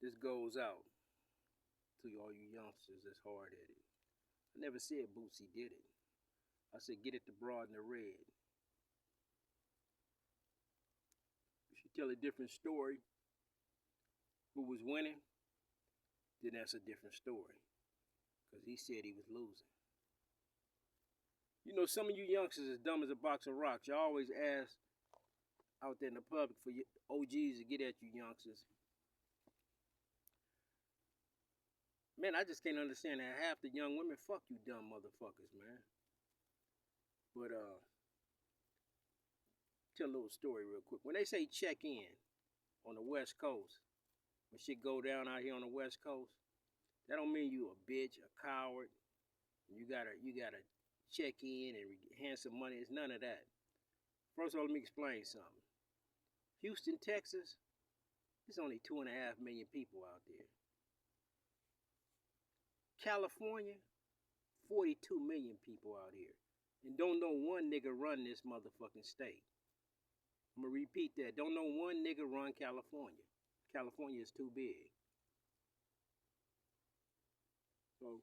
This goes out to all you youngsters that's hard at it. I never said Bootsy did it. I said get it to broaden the red. If you tell a different story, who was winning, then that's a different story. Because he said he was losing. You know, some of you youngsters as dumb as a box of rocks. You always ask out there in the public for your OGs to get at you youngsters. Man, I just can't understand that half the young women, fuck you dumb motherfuckers, man. But tell a little story real quick. When they say check in on the West Coast, when shit go down out here on the West Coast, that don't mean you a bitch, a coward. You gotta check in and hand some money. It's none of that. First of all, let me explain something. Houston, Texas, there's only 2.5 million people out there. California, 42 million people out here. And don't know one nigga run this motherfucking state. I'm gonna repeat that. Don't know one nigga run California. California is too big. So,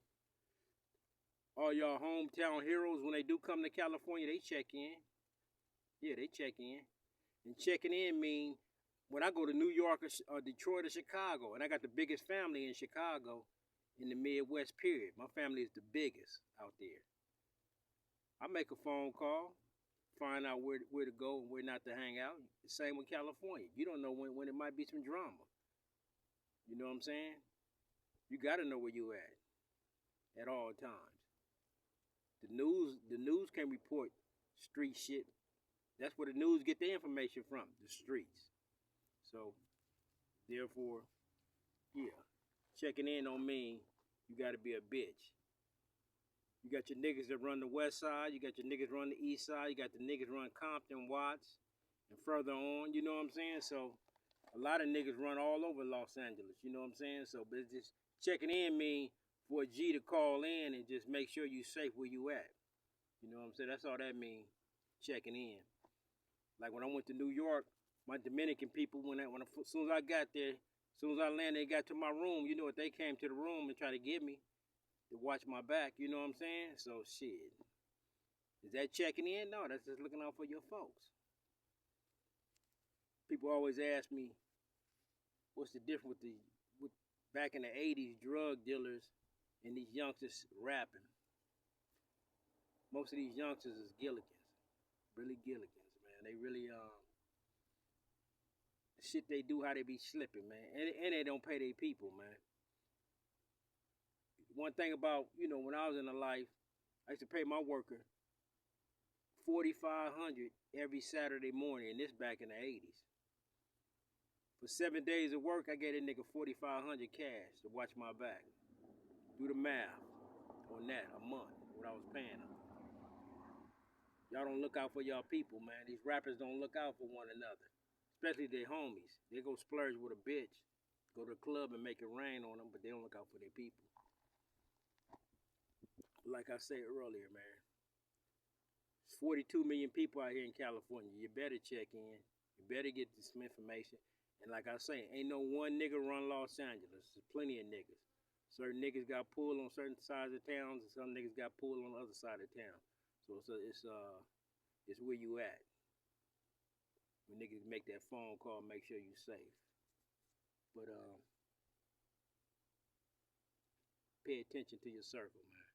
all y'all hometown heroes, when they do come to California, they check in. Yeah, they check in. And checking in mean when I go to New York or Detroit or Chicago, and I got the biggest family in Chicago in the Midwest period. My family is the biggest out there. I make a phone call, find out where to go and where not to hang out. The same with California. You don't know when it might be some drama. You know what I'm saying? You got to know where you at all times. The news can report street shit. That's where the news get their information from, the streets. So, therefore, yeah, checking in don't mean you got to be a bitch. You got your niggas that run the west side. You got your niggas run the east side. You got the niggas run Compton, Watts, and further on. You know what I'm saying? So, a lot of niggas run all over Los Angeles. You know what I'm saying? So, but it's just checking in mean for a G to call in and just make sure you safe where you at. You know what I'm saying? That's all that mean, checking in. Like when I went to New York, my Dominican people, as soon as I got there, as soon as I landed, they got to my room. You know what? They came to the room and tried to get me to watch my back. You know what I'm saying? So shit. Is that checking in? No, that's just looking out for your folks. People always ask me, what's the difference with back in the 80s, drug dealers and these youngsters rapping? Most of these youngsters is Gilligans. Really Gilligans, man. They really the shit they do, how they be slipping, man. And they don't pay their people, man. One thing about, when I was in the life, I used to pay my worker $4,500 every Saturday morning, and this back in the 80s. For 7 days of work, I gave that nigga $4,500 cash to watch my back. Do the math on that, a month, what I was paying them. Y'all don't look out for y'all people, man. These rappers don't look out for one another, especially their homies. They go splurge with a bitch, go to the club and make it rain on them, but they don't look out for their people. Like I said earlier, man, there's 42 million people out here in California. You better check in. You better get some information. And like I say, ain't no one nigga run Los Angeles. There's plenty of niggas. Certain niggas got pulled on certain sides of towns, and some niggas got pulled on the other side of town. So it's where you at. When niggas make that phone call, make sure you safe. But pay attention to your circle, man.